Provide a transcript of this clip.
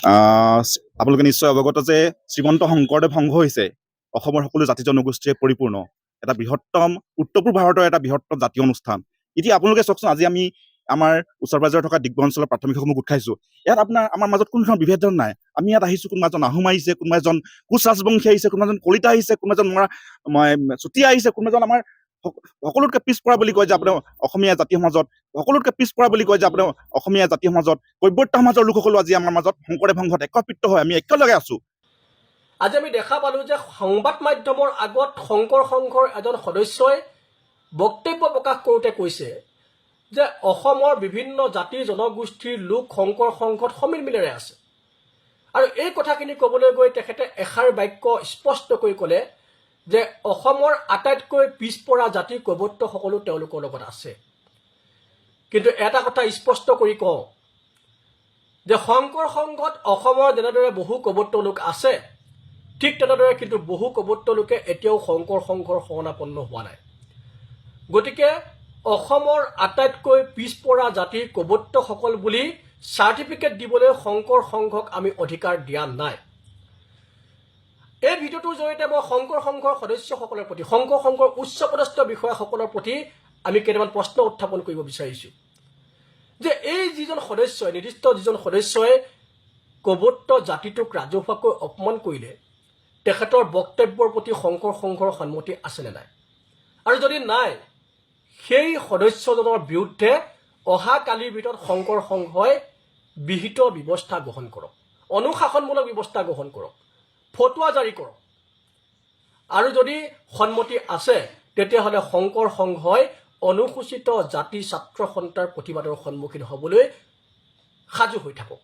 আপোনালোকে নিশ্চয় অৱগত যে শ্ৰীমন্ত শংকৰদেৱ সংঘ হৈছে অসমৰ সকলো জাতি জনগোষ্ঠীৰে পৰিপূৰ্ণ এটা বৃহত্তম উত্তৰ পূব ভাৰতৰ এটা বৃহত্তম জাতীয় অনুষ্ঠান। এতিয়া আপোনালোকে চাওকচোন, আজি আমি আমাৰ ওচৰ পাজৰে থকা ডিগবৈ অঞ্চলৰ প্ৰাথমিকসমূহ গোট খাইছোঁ। ইয়াত আমাৰ মাজত কোনো ধৰণৰ বিভেদ নাই। আমি ইয়াত আহিছোঁ, কোনোবা এজন আহোম আহিছে, কোনোবা এজন কোচ ৰাজবংশী আহিছে, কোনোবা এজন কলিতা আহিছে, কোনোবা এজন চুতীয়া আহিছে, কোনোবা এজন আমাৰ সকলোতকৈ পিছপৰা বুলি কয় যে আপোনাৰ অসমীয়া জাতি সমাজত, সকলোতকৈ পিছপৰা বুলি কয় যে আপোনাৰ অসমীয়া জাতি সমাজত কৈৱৰ্ত সমাজৰ লোকসকলো আজি আমাৰ মাজত শংকৰদেৱ সংঘত একত্ৰিত হৈ আমি একেলগে আছোঁ। আজি আমি দেখা পালোঁ যে সংবাদ মাধ্যমৰ আগত শংকৰ সংঘৰ এজন সদস্যই বক্তব্য প্ৰকাশ কৰোঁতে কৈছে যে অসমৰ বিভিন্ন জাতি জনগোষ্ঠীৰ লোক শংকৰ সংঘত সমিলমিলেৰে আছে। আৰু এই কথাখিনি ক'বলৈ গৈ তেখেতে এষাৰ বাক্য স্পষ্টকৈ ক'লে যে অসমৰ আটাইতকৈ পিছপৰা জাতি কৈৱৰ্ত সকলো তেওঁলোকৰ লগত আছে। কিন্তু এটা কথা স্পষ্ট কৰি কওঁ যে শংকৰ সংঘত অসমৰ যেনেদৰে বহু কৈৱৰ্ত লোক আছে, ঠিক তেনেদৰে কিন্তু বহু কৈৱৰ্ত লোকে এতিয়াও শংকৰ সংঘৰ শৰণাপন্ন হোৱা নাই। গতিকে অসমৰ আটাইতকৈ পিছপৰা জাতিৰ কৈৱৰ্তসকল বুলি চাৰ্টিফিকেট দিবলৈ শংকৰ সংঘক আমি অধিকাৰ দিয়া নাই। এই ভিডিঅ'টোৰ জৰিয়তে মই শংকৰ সংঘৰ সদস্যসকলৰ প্ৰতি, শংকৰ সংঘৰ উচ্চপদস্থ বিষয়াসকলৰ প্ৰতি আমি কেইটামান প্ৰশ্ন উত্থাপন কৰিব বিচাৰিছোঁ যে এই যিজন সদস্যই, নিৰ্দিষ্ট যিজন সদস্যই কৈৱৰ্ত জাতিটোক ৰাজহুৱাকৈ অপমান কৰিলে, তেখেতৰ বক্তব্যৰ প্ৰতি শংকৰ সংঘৰ সন্মতি আছেনে নাই? আৰু যদি নাই, সেই সদস্যজনৰ বিৰুদ্ধে অহা কালিৰ ভিতৰত শংকৰ সংঘই বিহিত ব্যৱস্থা গ্ৰহণ কৰক, অনুশাসনমূলক ব্যৱস্থা গ্ৰহণ কৰক, ফটোৱা জাৰি কৰক। আৰু যদি সন্মতি আছে, তেতিয়াহ'লে শংকৰ সংঘই অনুসূচিত জাতি ছাত্ৰ সন্থাৰ প্ৰতিবাদৰ সন্মুখীন হ'বলৈ সাজু হৈ থাকক।